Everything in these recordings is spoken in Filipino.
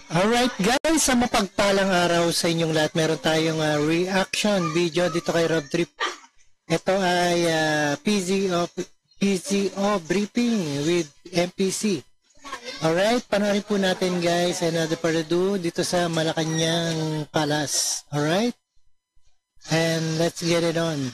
Alright guys, sa mapagpalang araw sa inyong lahat, meron tayong reaction video dito kay Rob Trip. Ito ay PZO briefing with MPC. Alright, panoorin po natin guys, another part ado dito sa Malacanang Palace. Alright, and let's get it on.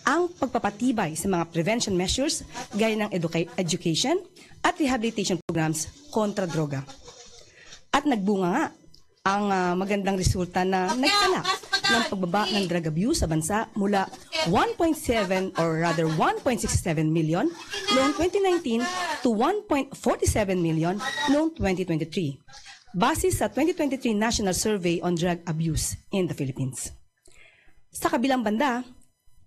Ang pagpapatibay sa mga prevention measures gaya ng education at rehabilitation programs kontra droga. At nagbunga nga ang magandang resulta na nagtala ng pagbaba ng drug abuse sa bansa mula 1.7 or rather 1.67 million noong 2019 to 1.47 million noong 2023, base sa 2023 National Survey on Drug Abuse in the Philippines. Sa kabilang banda,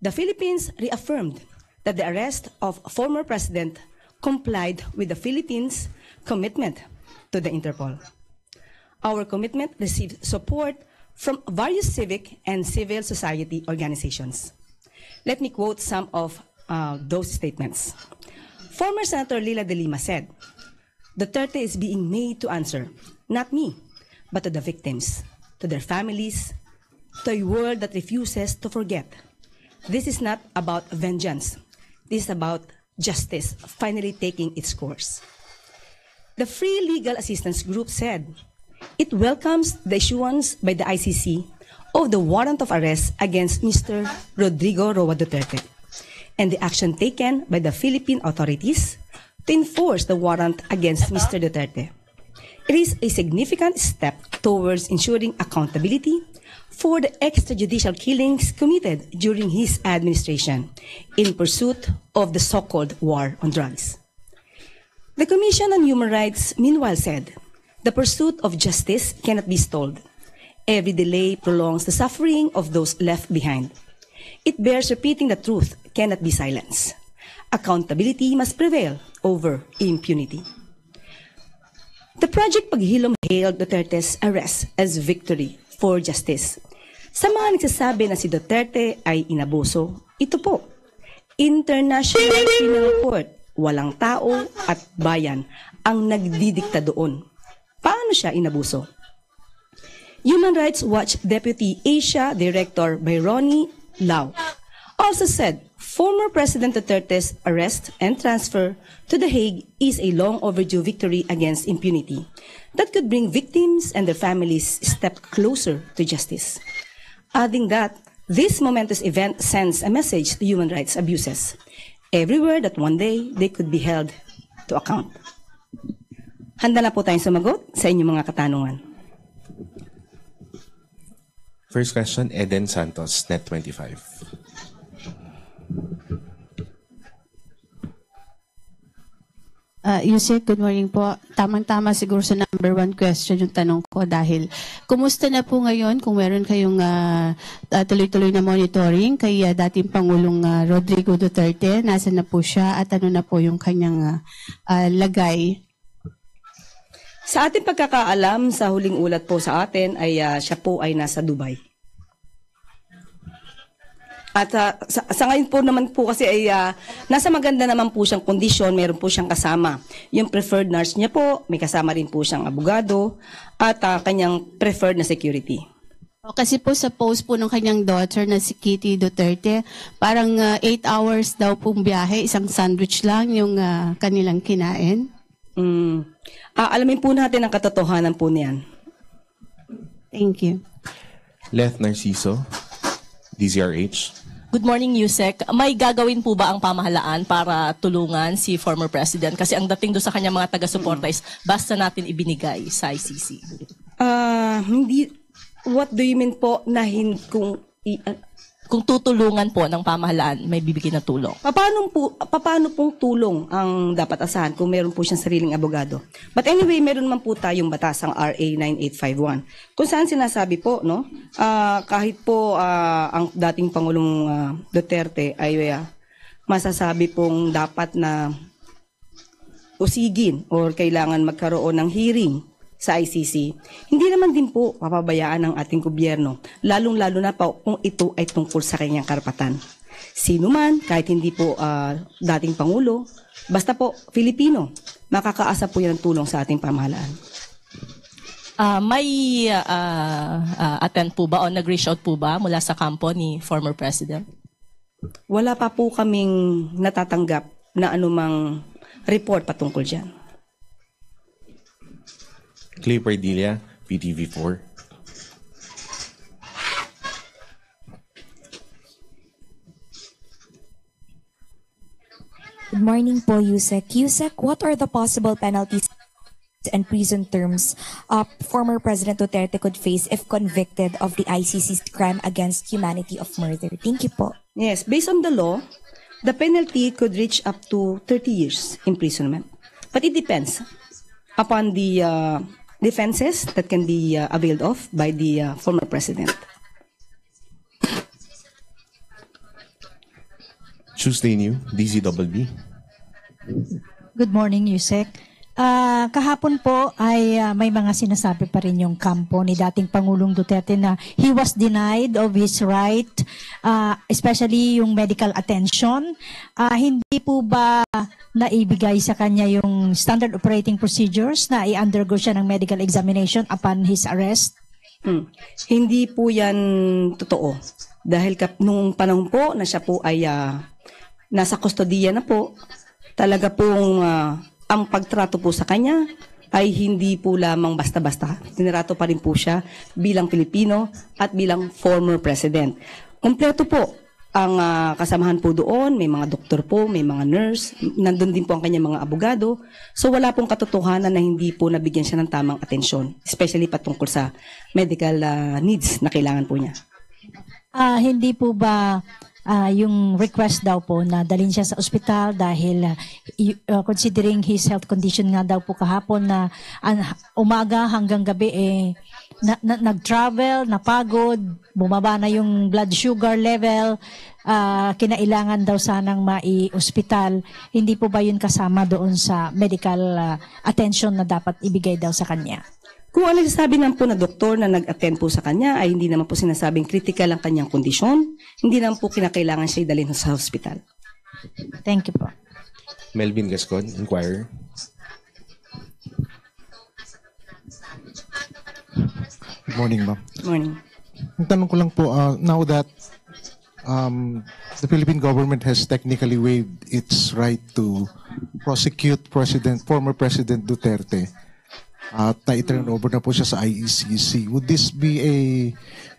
the Philippines reaffirmed that the arrest of former President complied with the Philippines' commitment to the Interpol. Our commitment received support from various civic and civil society organizations. Let me quote some of those statements. Former Senator Lila de Lima said, "Duterte is being made to answer, not me, but to the victims, to their families, to a world that refuses to forget. This is not about vengeance. This is about justice finally taking its course." The Free Legal Assistance Group said it welcomes the issuance by the ICC of the warrant of arrest against Mr. Rodrigo Roa Duterte and the action taken by the Philippine authorities to enforce the warrant against Mr. Duterte. It is a significant step towards ensuring accountability for the extrajudicial killings committed during his administration in pursuit of the so-called war on drugs. The Commission on Human Rights meanwhile said, the pursuit of justice cannot be stalled. Every delay prolongs the suffering of those left behind. It bears repeating the truth cannot be silenced. Accountability must prevail over impunity. The Project Paghilom hailed Duterte's arrest as victory for justice. Sa mga nagsasabi na si Duterte ay inabuso, ito po, International Criminal Court, walang tao at bayan ang nagdidikta doon. Paano siya inabuso? Human Rights Watch Deputy Asia Director Ronnie Lau also said former President Duterte's arrest and transfer to The Hague is a long overdue victory against impunity that could bring victims and their families a step closer to justice. Adding that, this momentous event sends a message to human rights abuses everywhere that one day they could be held to account. Handa na po tayong sumagot sa inyong mga katanungan. First question, Eden Santos, Net25. Yusek, good morning po. Tamang-tama siguro sa number one question yung tanong ko dahil kumusta na po ngayon kung meron kayong tuloy-tuloy na monitoring kay dating Pangulong Rodrigo Duterte, nasa na po siya at ano na po yung kanyang lagay? Sa ating pagkakaalam, sa huling ulat po sa atin ay siya po ay nasa Dubai. At sa ngayon po naman po kasi ay nasa maganda naman po siyang kondisyon, meron po siyang kasama. Yung preferred nurse niya po, may kasama rin po siyang abogado at kanyang preferred na security. Kasi po sa post po ng kanyang daughter na si Kitty Duterte, parang 8 hours daw pong biyahe, isang sandwich lang yung kanilang kinain. Alamin po natin ang katotohanan po niyan. Thank you. Leth Narciso, DZRH. Good morning, Yusek. May gagawin po ba ang pamahalaan para tulungan si former president? Kasi ang dating doon sa kanyang mga taga-suporta is basta natin ibinigay sa ICC. Hindi. What do you mean po na kung tutulungan po ng pamahalaan, may bibigyan na tulong? Paano pong tulong ang dapat asahan kung meron po siyang sariling abogado? But anyway, meron man po tayong batasang RA 9851. Kung saan sinasabi po, no, kahit po ang dating Pangulong Duterte ay masasabi pong dapat na usigin or kailangan magkaroon ng hearing sa ICC, hindi naman din po papabayaan ng ating gobyerno, lalong-lalo na po kung ito ay tungkol sa kanyang karapatan. Sino man, kahit hindi po dating Pangulo, basta po Filipino, makakaasa po yan ng tulong sa ating pamahalaan. May attend po ba o nag-reach out po ba mula sa kampo ni former President? Wala pa po kaming natatanggap na anumang report patungkol dyan. Clay Pardilla, PTV4. Good morning po, Yusek. Yusek, what are the possible penalties and prison terms former President Duterte could face if convicted of the ICC's crime against humanity of murder? Thank you po. Yes, based on the law, the penalty could reach up to 30 years imprisonment. But it depends upon the defenses that can be availed of by the former president. Tuesday New, DZBB. Good morning, Yusek. Kahapon po ay may mga sinasabi pa rin yung kampo ni dating Pangulong Duterte na he was denied of his right, especially yung medical attention. Hindi po ba naibigay sa kanya yung standard operating procedures na i-undergo siya ng medical examination upon his arrest? Hindi po yan totoo. Dahil nung panahon po na siya po ay nasa kustodiya na po, talaga pong ang pagtrato po sa kanya ay hindi po lamang basta-basta. Tinrato pa rin po siya bilang Pilipino at bilang former president. Kompleto po ang kasamahan po doon, may mga doktor po, may mga nurse, nandun din po ang kanyang mga abogado. So wala pong katotohanan na hindi po nabigyan siya ng tamang atensyon, especially patungkol sa medical needs na kailangan po niya. Hindi po ba yung request daw po na dalhin siya sa ospital dahil considering his health condition nga daw po kahapon na umaga hanggang gabi nag-travel, napagod, bumaba na yung blood sugar level, kinailangan daw sanang mai-ospital. Hindi po ba yun kasama doon sa medical attention na dapat ibigay daw sa kanya? Kung ano sabi naman po na doktor na nag-attend po sa kanya ay hindi naman po sinasabing critical ang kanyang kondisyon, hindi naman po kinakailangan siya idalhin sa hospital. Thank you po. Melvin Gascon, Inquirer. Good morning, ma'am. Morning. Ang tanong ko lang po, now that the Philippine government has technically waived its right to prosecute former President Duterte, at na-turn over na po siya sa ICC. Would this be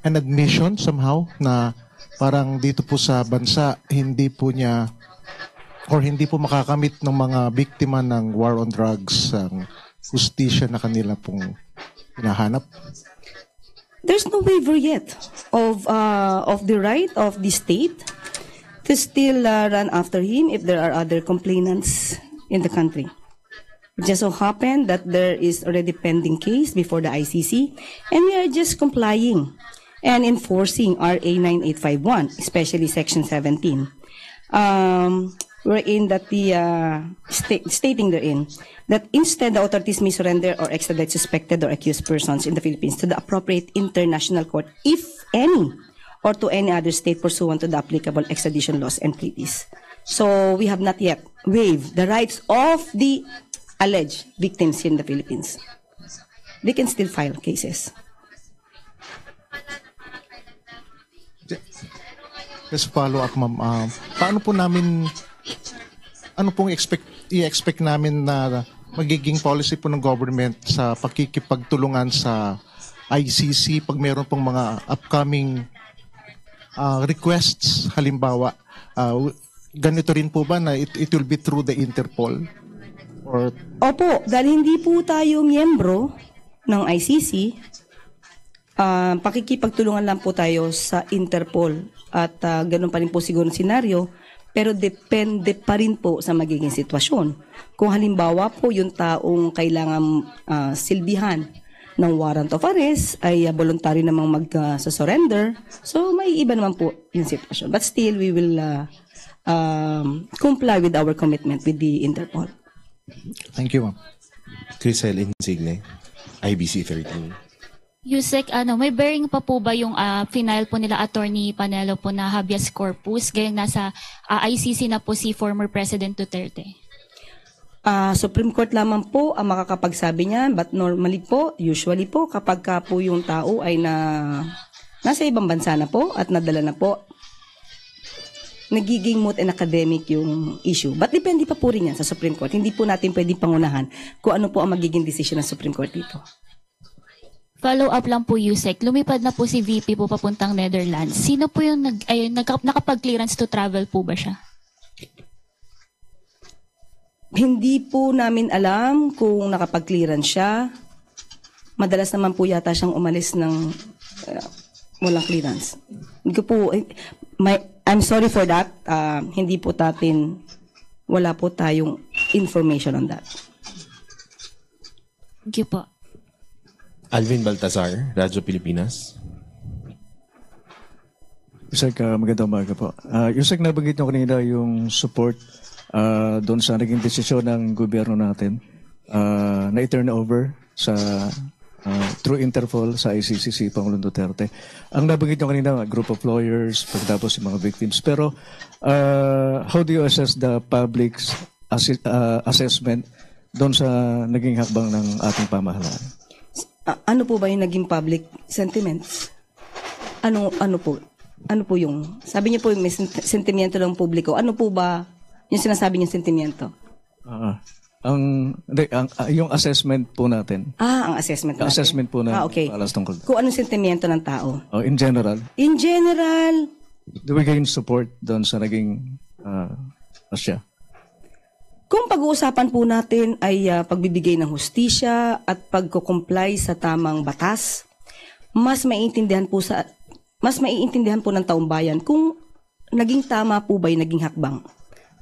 an admission somehow na parang dito po sa bansa hindi po niya or hindi po makakamit ng mga biktima ng war on drugs ang hustisya na kanila pong hinahanap? There's no waiver yet of the right of the state to still run after him if there are other complainants in the country. It just so happened that there is already pending case before the ICC, and we are just complying and enforcing RA 9851, especially Section 17, wherein that the stating therein that instead the authorities may surrender or extradite suspected or accused persons in the Philippines to the appropriate international court, if any, or to any other state pursuant to the applicable extradition laws and treaties. So we have not yet waived the rights of the alleged victims here in the Philippines. They can still file cases. Just follow up, ma'am. Paano po namin, ano pong i-expect namin na magiging policy po ng government sa pakikipagtulungan sa ICC pag meron pong mga upcoming requests, halimbawa, ganito rin po ba na it will be through the Interpol? Or... Opo, dahil hindi po tayo miyembro ng ICC, pakikipagtulungan lang po tayo sa Interpol at ganun pa rin po siguro ang senaryo, pero depende pa rin po sa magiging sitwasyon. Kung halimbawa po yung taong kailangan silbihan ng warrant of arrest ay voluntary namang mag-surrender, so may iba naman po yung sitwasyon. But still, we will comply with our commitment with the Interpol. Thank you, ma'am. Crisel Insigne. IBC 13. Yusek, may bearing pa po ba yung final po nila Attorney Panelo po na habeas corpus gayang nasa ICC na po si former President Duterte? Supreme Court lamang po ang makakapagsabi niyan, but normally po, usually po, kapag ka po yung tao ay nasa ibang bansa na po at nadala na po, nagiging moot and academic yung issue. But depende pa po rin yan sa Supreme Court. Hindi po natin pwedeng pangunahan kung ano po ang magiging decision ng Supreme Court dito. Follow up lang po, Yusek. Lumipad na po si VP po papuntang Netherlands. Sino po yung nakapag-clearance to travel po ba siya? Hindi po namin alam kung nakapag-clearance siya. Madalas naman po yata siyang umalis ng walang clearance. Hindi ko po, I'm sorry for that. Hindi po wala po tayong information on that. Thank you po. Alvin Baltazar, Radyo Pilipinas. Yusek, magandang umaga po. Yusek, nabanggit nyo kanina yung support doon sa naging desisyon ng gobyerno natin na i-turn over sa through Interpol sa ICC si Pangulong Duterte. Ang nabanggit nyo kanina, group of lawyers, pagkatapos yung mga victims. Pero how do you assess the public's assessment doon sa naging hakbang ng ating pamahalaan? Ano po ba yung naging public sentiments? Ano po? Ano po yung, sabi niyo po yung may sentimiento ng publiko. Ano po ba yung sinasabi niyong sentimiento? Yung assessment po natin. Ang assessment natin. Assessment po na okay. alas tungkol. Kung anong sentimiento ng tao? In general. In general. Do we gain support doon sa naging Asya? Kung pag-uusapan po natin ay pagbibigay ng hustisya at pagko-comply sa tamang batas, mas maiintindihan po ng taong bayan kung naging tama po ba yung naging hakbang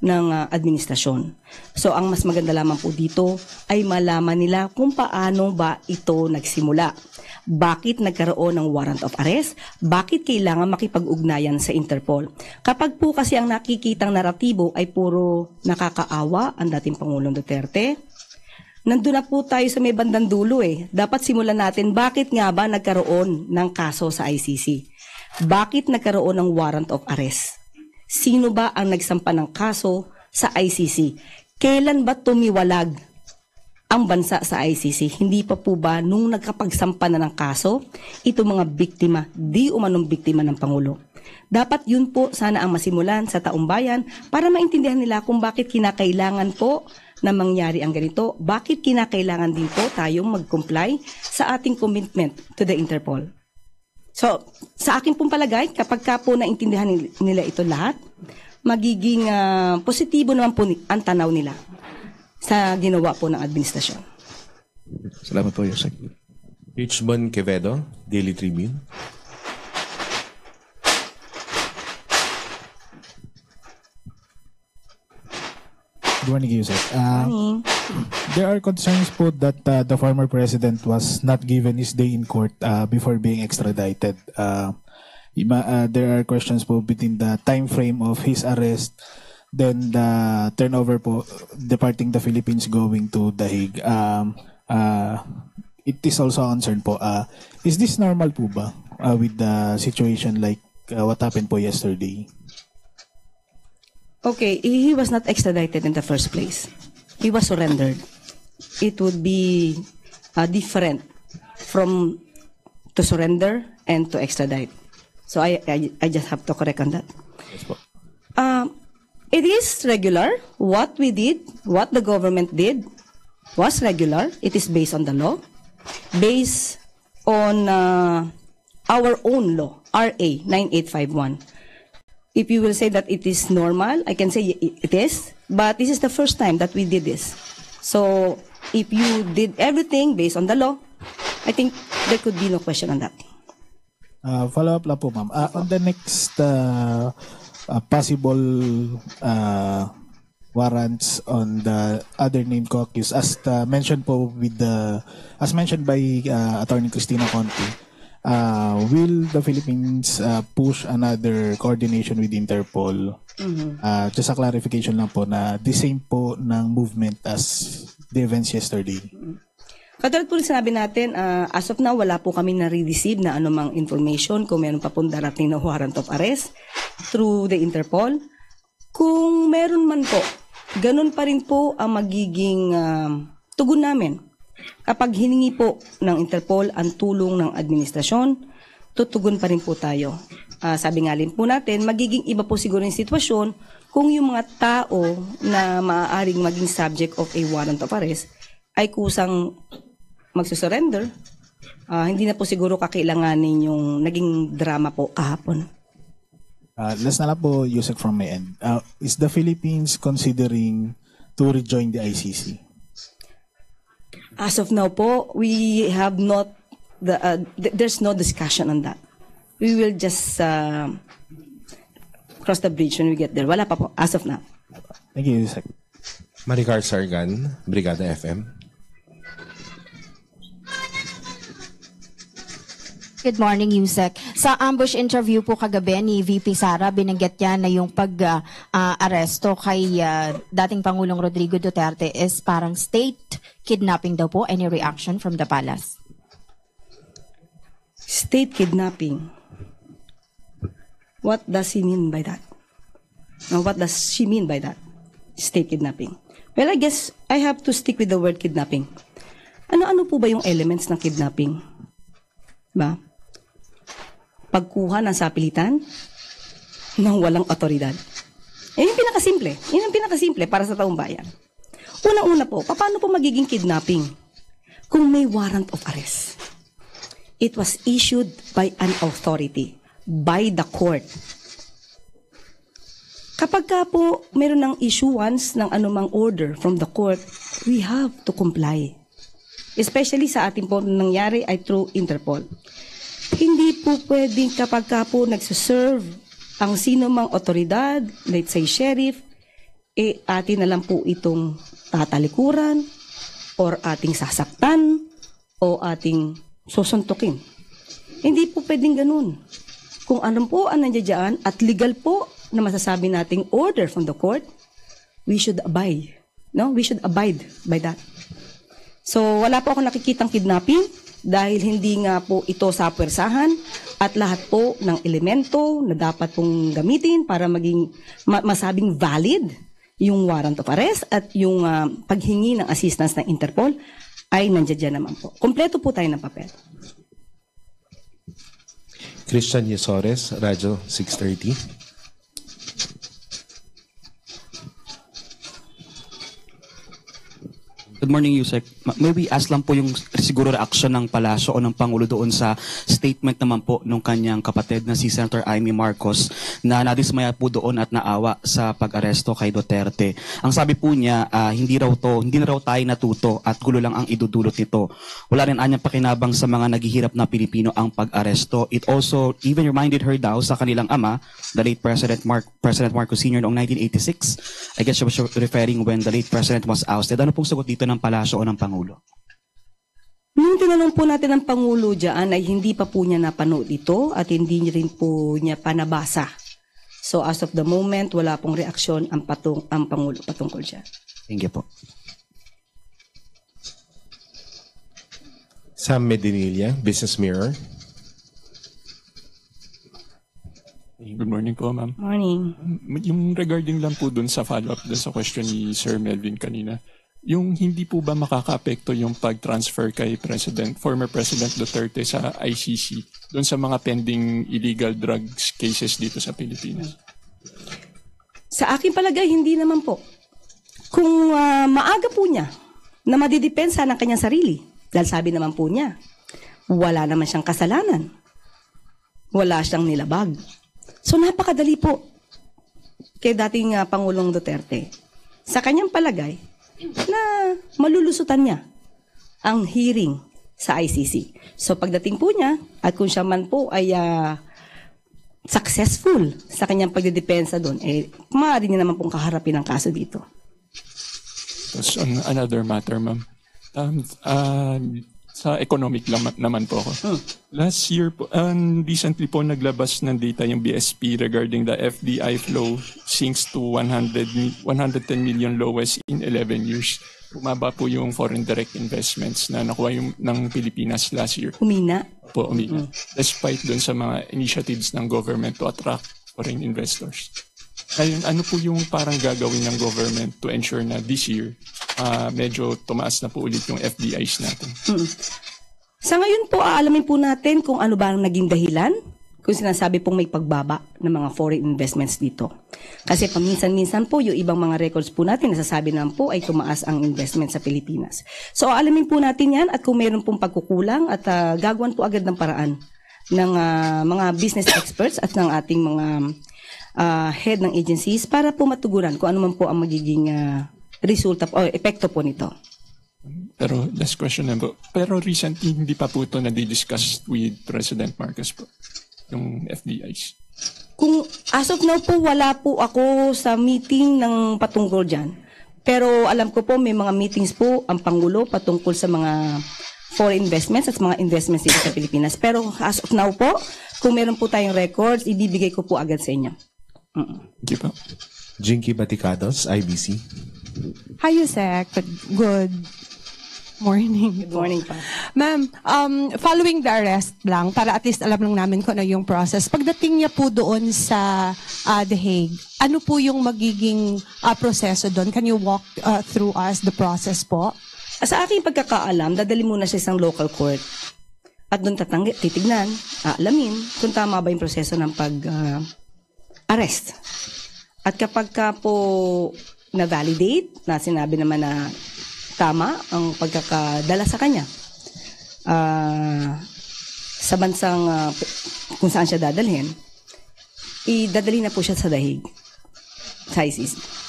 ng administrasyon. So ang mas maganda lamang po dito ay malaman nila kung paano ba ito nagsimula. Bakit nagkaroon ng warrant of arrest? Bakit kailangan makipag-ugnayan sa Interpol? Kapag po kasi ang nakikitang naratibo ay puro nakakaawa ang dating Pangulong Duterte, nandun na po tayo sa may bandang dulo eh. Dapat simulan natin bakit nga ba nagkaroon ng kaso sa ICC? Bakit nagkaroon ng warrant of arrest? Sino ba ang nagsampa ng kaso sa ICC? Kailan ba tumiwalag ang bansa sa ICC? Hindi pa po ba nung nagkapagsampa na ng kaso, ito mga biktima, di umanong biktima ng Pangulo? Dapat yun po sana ang masimulan sa taong bayan para maintindihan nila kung bakit kinakailangan po na mangyari ang ganito, bakit kinakailangan din po tayong mag-comply sa ating commitment to the Interpol. So, sa akin pong palagay, kapag ka po naintindihan nila ito lahat, magiging positibo naman po ang tanaw nila sa ginawa po ng administrasyon. Salamat po, Yusek. Richmond Quevedo, Daily Tribune. Good morning, Yusek. There are concerns po that the former president was not given his day in court before being extradited. There are questions po between the time frame of his arrest, then the turnover po, departing the Philippines going to The Hague. It is also a concern po. Is this normal po ba with the situation like what happened po yesterday? Okay, he was not extradited in the first place. He was surrendered. It would be different from to surrender and to extradite. So I just have to correct on that. Yes, po. It is regular. What we did, what the government did was regular. It is based on the law, based on our own law, RA 9851. If you will say that it is normal, I can say it is, but this is the first time that we did this. So if you did everything based on the law, I think there could be no question on that. Follow up lang po, ma'am. On the next possible warrants on the other named co-accused, as mentioned po as mentioned by Attorney Cristina Conti, will the Philippines push another coordination with Interpol? Just a clarification lang po na the same po ng movement as the events yesterday. Katulad po rin sinabi natin, as of now, wala po kami nare-receive na anumang information kung meron pa pong darating na warrant of arrest through the Interpol. Kung meron man po, ganun pa rin po ang magiging tugon namin. Kapag hiningi po ng Interpol ang tulong ng administrasyon, tutugon pa rin po tayo. Sabi nga rin po natin, magiging iba po siguro yung sitwasyon kung yung mga tao na maaaring maging subject of a warrant of arrest ay kusang magsusurrender. Hindi na po siguro kakailanganin yung naging drama po kahapon. Last na lang po, Yusek, from my end. Is the Philippines considering to rejoin the ICC? As of now po, we have not, there's no discussion on that. We will just cross the bridge when we get there. Wala pa po, as of now. Thank you, Yusek. Maricar Sargan, Brigada FM. Good morning, Yusek. Sa ambush interview po kagabi ni VP Sara, binanggit niya na yung pag-aresto kay dating Pangulong Rodrigo Duterte is parang state kidnapping daw po. Any reaction from the palace? State kidnapping. What does he mean by that? What does she mean by that? State kidnapping. Well, I guess I have to stick with the word kidnapping. Ano-ano po ba yung elements ng kidnapping? Ba? Pagkuha ng sapilitan ng walang otoridad. Yan yung pinakasimple. Yan yung pinakasimple para sa taong bayan. Una-una po, paano po magiging kidnapping kung may warrant of arrest? It was issued by an authority, by the court. Kapag ka po meron ng issuance ng anumang order from the court, we have to comply. Especially sa ating po nangyari ay through Interpol. Hindi po pwedeng kapag ka po nagsuserve ang sino mang otoridad, let's say sheriff, atin na lang po itong tatalikuran or ating sasaktan o ating susuntukin. Hindi po pwedeng ganun. Kung ano po ang nandiyan at legal po na masasabi nating order from the court, we should abide. No? We should abide by that. So wala po ako nakikitang kidnapping dahil hindi nga po ito sa pwersahan at lahat po ng elemento na dapat pong gamitin para maging masabing valid yung warrant of arrest at yung paghingi ng assistance ng Interpol ay nandiyan naman po. Kompleto po tayo ng papel. Christian Yesores, Radyo 630. Good morning, Yusek. Maybe ask lang po yung siguro reaction ng palasyo o ng Pangulo doon sa statement naman po ng kanyang kapatid na si Senator Amy Marcos na nadismaya po doon at naawa sa pag-aresto kay Duterte. Ang sabi po niya, hindi na raw tayo natuto at gulo lang ang idudulot nito. Wala rin anyang pakinabang sa mga naghihirap na Pilipino ang pag-aresto. It also even reminded her daw sa kanilang ama, the late President Marcos Sr. noong 1986. I guess she was referring when the late President was ousted. Ano pong sagot dito ng palasyo o ng Pangulo? Nung tinanong po natin ang Pangulo dyan ay hindi pa po niya napanood ito at hindi rin po niya panabasa. So as of the moment, wala pong reaksyon ang Pangulo patungkol dyan. Thank you po. Sam Medinilla, Business Mirror. Good morning po, ma'am. Morning. Yung regarding lang po dun sa follow-up dun sa question ni Sir Melvin kanina, yung hindi po ba makaka-apekto yung pag-transfer kay former President Duterte sa ICC dun sa mga pending illegal drugs cases dito sa Pilipinas? Sa aking palagay, hindi naman po. Kung maaga po niya na madidepensa ng kanyang sarili, dahil sabi naman po niya, wala naman siyang kasalanan. Wala siyang nilabag. So napakadali po kay dating Pangulong Duterte. Sa kanyang palagay, na malulusutan niya ang hearing sa ICC. So pagdating po niya, at kung siya man po ay successful sa kanyang pagdedepensa doon, maaari niya naman pong kaharapin ang kaso dito. Tapos on another matter, ma'am. Sa economic naman po ako. Last year po, recently po naglabas ng data yung BSP regarding the FDI flow sinks to 110 million lowest in 11 years. bumaba po yung foreign direct investments na nakuha ng Pilipinas last year. Umina. Despite dun sa mga initiatives ng government to attract foreign investors. Ngayon, ano po yung parang gagawin ng government to ensure na this year, medyo tumaas na po ulit yung FDIs natin? Sa ngayon po, aalamin po natin kung ano ba ang naging dahilan kung sinasabi pong may pagbaba ng mga foreign investments dito. Kasi paminsan-minsan po, yung ibang mga records po natin, nasasabi naman po ay tumaas ang investment sa Pilipinas. So, aalamin po natin yan at kung meron pong pagkukulang at gagawan po agad ng paraan ng mga business experts at ng ating mga head ng agencies para po matugunan kung ano man po ang magiging resulta o epekto po nito. Pero last question na po. Pero recently, hindi pa po ito na-discuss with President Marcos po, yung FDIs. Kung as of now po, wala po ako sa meeting ng patungkol dyan. Pero alam ko po, may mga meetings po ang Pangulo patungkol sa mga foreign investments at mga investments dito sa Pilipinas. Pero as of now po, kung meron po tayong records, ibibigay ko po agad sa inyo. Thank you po. Jinky Baticados, IBC. Hi, Yusek. Good morning. Good morning pa. Ma'am, following the arrest lang, para at least alam lang namin kung ano yung process. Pagdating niya po doon sa The Hague, ano po yung magiging proseso doon? Can you walk through us the process po? Sa aking pagkakaalam, dadali muna siya isang local court. At doon titignan, alamin kung tama ba yung proseso ng pag-arrest. At kapag ka po na-validate, na sinabi naman na tama ang pagkakadala sa kanya sa bansang kung saan siya dadalhin, idadali na po siya sa The Hague, sa ICC.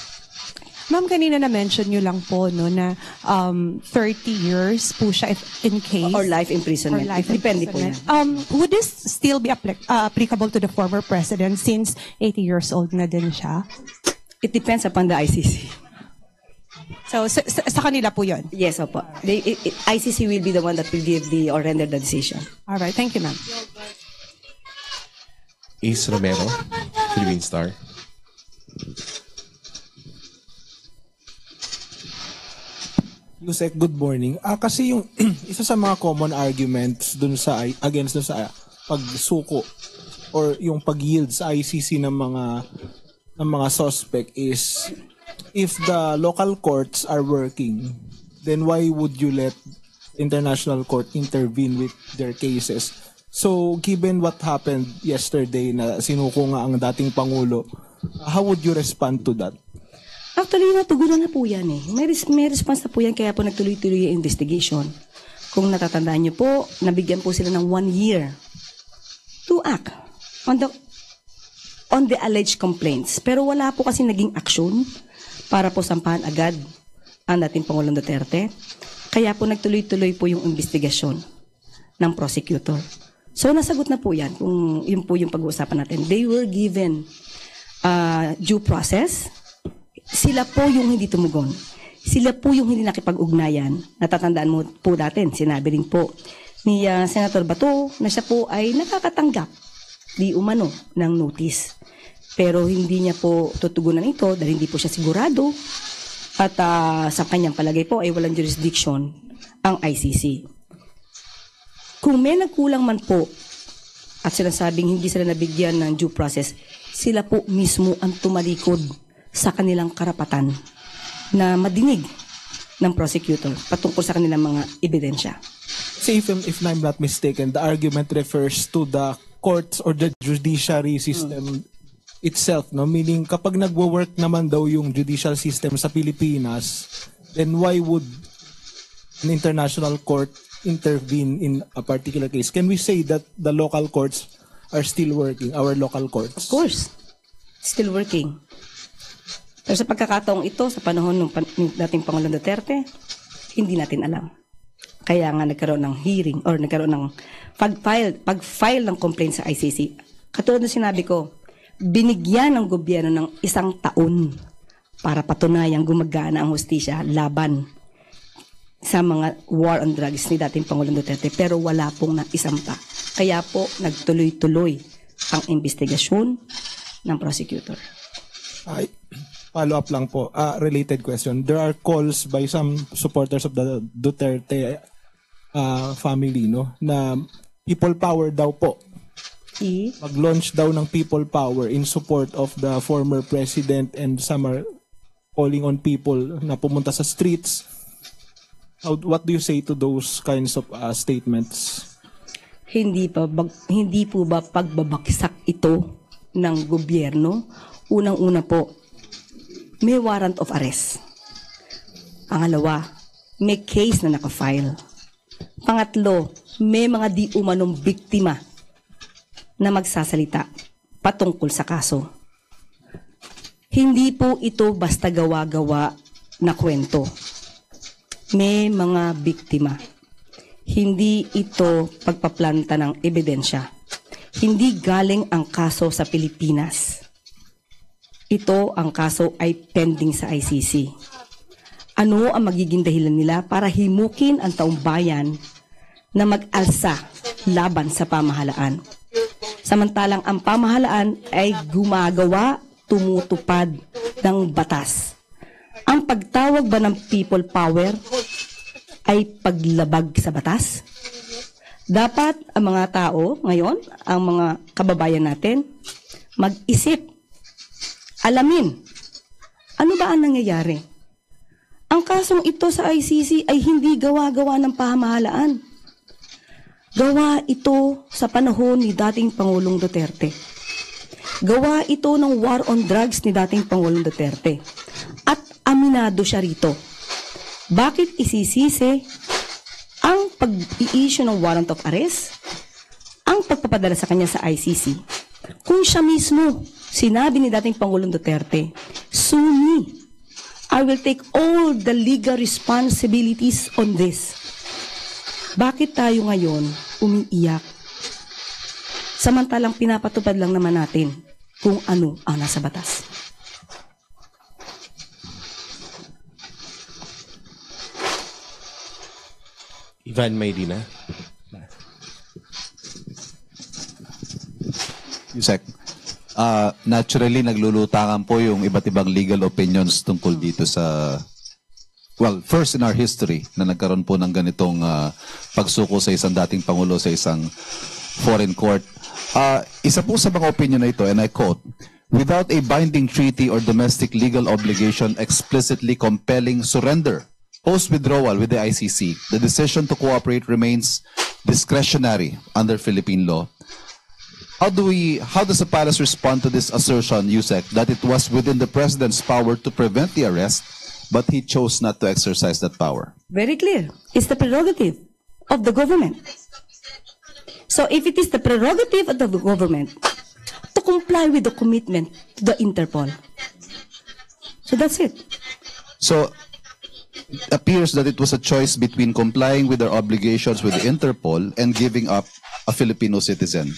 Ma'am, kanina na-mention nyo lang po no, na 30 years po siya in case. Or life imprisonment. Depende po yan. Would this still be applicable to the former president since 80 years old na din siya? It depends upon the ICC. So, sa kanila po yun? Yes, opo. ICC will be the one that will give or render the decision. All right. Thank you, ma'am. Ace Romero, Philippine Star. Yusek, good morning. Kasi yung isa sa mga common arguments dun sa against dun sa pagsuko or yung pag-yield sa ICC ng mga suspect is if the local courts are working, then why would you let international court intervene with their cases? So, given what happened yesterday na sinuko nga ang dating Pangulo, how would you respond to that? Actually, natugunan na po yan eh. May response na po yan, kaya po nagtuloy-tuloy yung investigation. Kung natatandaan nyo po, nabigyan po sila ng 1 year to act on the alleged complaints. Pero wala po kasi naging aksyon para po sampahan agad ang dating Pangulong Duterte. Kaya po nagtuloy-tuloy po yung investigasyon ng prosecutor. So nasagot na po yan, kung yun po yung pag-uusapan natin. They were given due process. Sila po yung hindi tumugon. Sila po yung hindi nakipag-ugnayan. Natatandaan mo po natin, sinabi rin po ni Senator Bato na siya po ay nakakatanggap di umano ng notice. Pero hindi niya po tutugunan ito dahil hindi po siya sigurado at sa kanyang palagay po ay walang jurisdiction ang ICC. Kung may nagkulang man po at sinasabing hindi sila nabigyan ng due process, sila po mismo ang tumalikod sa kanilang karapatan na madinig ng prosecutor patungkol sa kanilang mga ebidensya. Say if I'm not mistaken, the argument refers to the courts or the judiciary system itself, no? Meaning kapag nagwo-work naman daw yung judicial system sa Pilipinas, then why would an international court intervene in a particular case? Can we say that the local courts are still working, our local courts? Of course. Still working. Pero sa pagkakataong ito, sa panahon ng dating Pangulong Duterte, hindi natin alam. Kaya nga nagkaroon ng hearing or nagkaroon ng pag-file ng complaint sa ICC. Katulad ng sinabi ko, binigyan ng gobyerno ng 1 taon para patunayang gumagana ang hustisya laban sa mga war on drugs ni dating Pangulong Duterte. Pero wala pong naisampa. Kaya po nagtuloy-tuloy ang investigasyon ng prosecutor. follow-up lang po, related question. There are calls by some supporters of the Duterte family, no, na people power daw po. Mag-launch daw ng people power in support of the former president, and some are calling on people na pumunta sa streets. What do you say to those kinds of statements? Hindi po ba pagbabagsak ito ng gobyerno? Unang-una po, may warrant of arrest. Pangalawa, may case na nakafile. Pangatlo, may mga di umanong biktima na magsasalita patungkol sa kaso. Hindi po ito basta gawa-gawa na kwento. May mga biktima. Hindi ito pagpaplanta ng ebidensya. Hindi galing ang kaso sa Pilipinas. Ito, ang kaso ay pending sa ICC. Ano ang magiging dahilan nila para himukin ang taong bayan na mag-alsa laban sa pamahalaan? Samantalang ang pamahalaan ay gumagawa, tumutupad ng batas. Ang pagtawag ba ng people power ay paglabag sa batas? Dapat ang mga tao ngayon, ang mga kababayan natin, mag-isip, alamin, ano ba ang nangyayari? Ang kasong ito sa ICC ay hindi gawa-gawa ng pamahalaan. Gawa ito sa panahon ni dating Pangulong Duterte. Gawa ito ng war on drugs ni dating Pangulong Duterte. At aminado siya rito. Bakit isisisi ang pag-i-issue ng warrant of arrest, ang pagpapadala sa kanya sa ICC, kung siya mismo sinabi ni dating Pangulong Duterte, "Sue me. I will take all the legal responsibilities on this." Bakit tayo ngayon umiiyak? Samantalang pinapatupad lang naman natin kung ano ang nasa batas. Ivan Mayrina. Yusek, naturally naglulutangan po yung iba't ibang legal opinions tungkol dito sa, well, first in our history na nagkaroon po ng ganitong pagsuko sa isang dating Pangulo sa isang foreign court. Isa po sa mga opinion na ito, and I quote, "Without a binding treaty or domestic legal obligation explicitly compelling surrender post-withdrawal with the ICC, the decision to cooperate remains discretionary under Philippine law." How does the palace respond to this assertion, Yusek, that it was within the president's power to prevent the arrest, but he chose not to exercise that power? Very clear. It's the prerogative of the government. So if it is the prerogative of the government to comply with the commitment to the Interpol, so that's it. So it appears that it was a choice between complying with their obligations with the Interpol and giving up a Filipino citizen.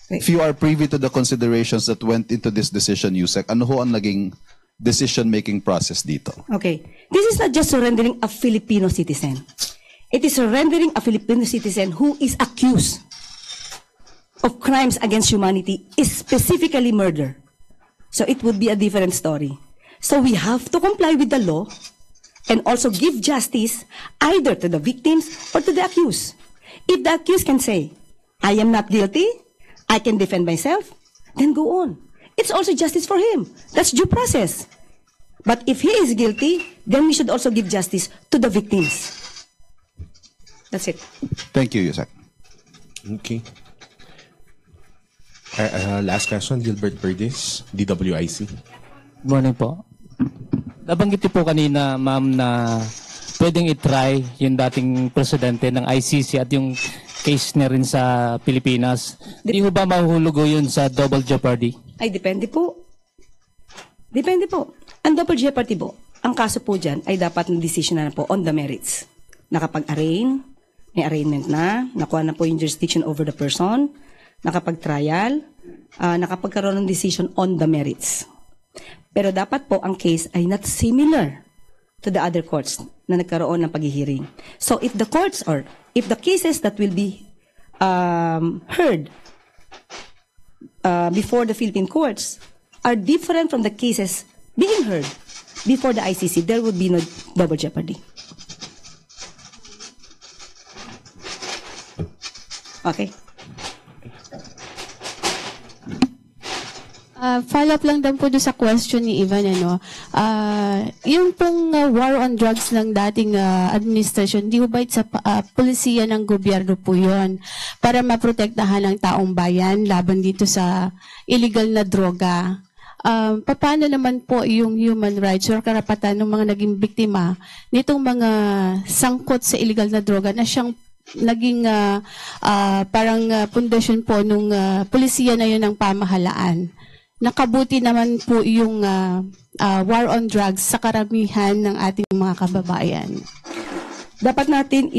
If you are privy to the considerations that went into this decision, Yusek, ano ho ang naging decision-making process dito? Okay. This is not just surrendering a Filipino citizen. It is surrendering a Filipino citizen who is accused of crimes against humanity, specifically murder. So it would be a different story. So we have to comply with the law and also give justice either to the victims or to the accused. If the accused can say, "I am not guilty, I can defend myself," then go on. It's also justice for him. That's due process. But if he is guilty, then we should also give justice to the victims. That's it. Thank you, Yusek. Okay. Last question, Gilbert Verdes, DWIC. Good morning po. Nabanggit niyo po kanina, ma'am, na pwedeng itry yung dating presidente ng ICC at yung case na rin sa Pilipinas. Di ho ba mahuhulugo yun sa double jeopardy? Ay, depende po. Depende po. Ang double jeopardy po, ang kaso po dyan ay dapat na decision na po on the merits. Nakapag-arraign, may arraignment na, nakuha na po yung jurisdiction over the person, nakapag-trial, nakapagkaroon ng decision on the merits. Pero dapat po ang case ay not similar to the other courts na nagkaroon ng paghihiring. So if the courts or if the cases that will be heard before the Philippine courts are different from the cases being heard before the ICC, there would be no double jeopardy. Okay. Follow up lang din po doon sa question ni Ivan, yung pong war on drugs ng dating administration, di ba sa polisiya ng gobyerno po yun para maprotektahan ang taong bayan laban dito sa illegal na droga. Paano naman po yung human rights or karapatan ng mga naging biktima nitong mga sangkot sa illegal na droga na siyang naging parang pundasyon po nung polisiya na yun ng pamahalaan. Nakabuti naman po yung war on drugs sa karamihan ng ating mga kababayan. Dapat natin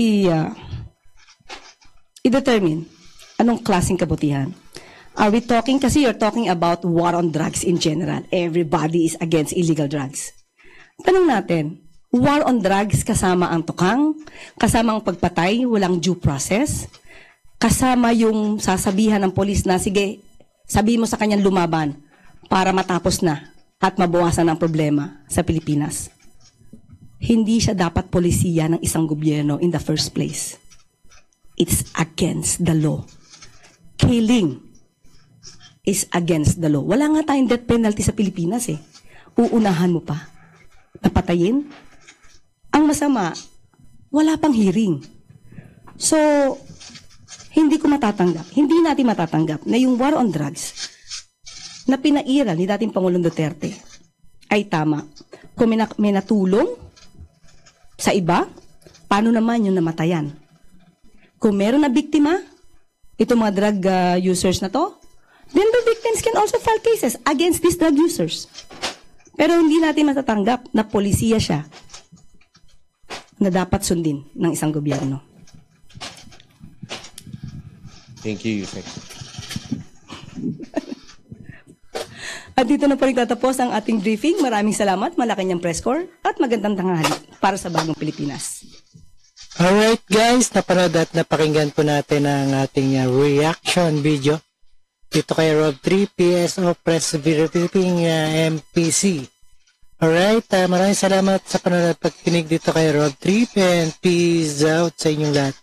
i-determine anong klaseng kabutihan. Are we talking, kasi you're talking about war on drugs in general. Everybody is against illegal drugs. Tanong natin, war on drugs kasama ang tukang, kasama ang pagpatay, walang due process, kasama yung sasabihan ng polis na, sige, sabihin mo sa kanyang lumaban para matapos na at mabawasan ang problema sa Pilipinas. Hindi siya dapat polisiya ng isang gobyerno in the first place. It's against the law. Killing is against the law. Wala nga tayong death penalty sa Pilipinas eh. Uunahan mo pa. Napatayin? Ang masama, wala pang hearing. So, hindi natin matatanggap na yung war on drugs na pinairal ni dating Pangulong Duterte ay tama. Kung may natulong sa iba, paano naman yung namatayan? Kung meron na biktima, itong mga drug users na to, then the victims can also file cases against these drug users. Pero hindi natin matatanggap na polisiya siya na dapat sundin ng isang gobyerno. Thank you, Yusek. At dito na po nagtatapos ang ating briefing. Maraming salamat, Malacanang Press Corps, at magandang tanghali para sa bagong Pilipinas. Alright guys, napanood at napakinggan po natin ang ating reaction video dito kay Rob 3, PSO Press Briefing MPC. Alright, maraming salamat sa panonood at pagkinig dito kay Rob 3 and peace out sa inyong lahat.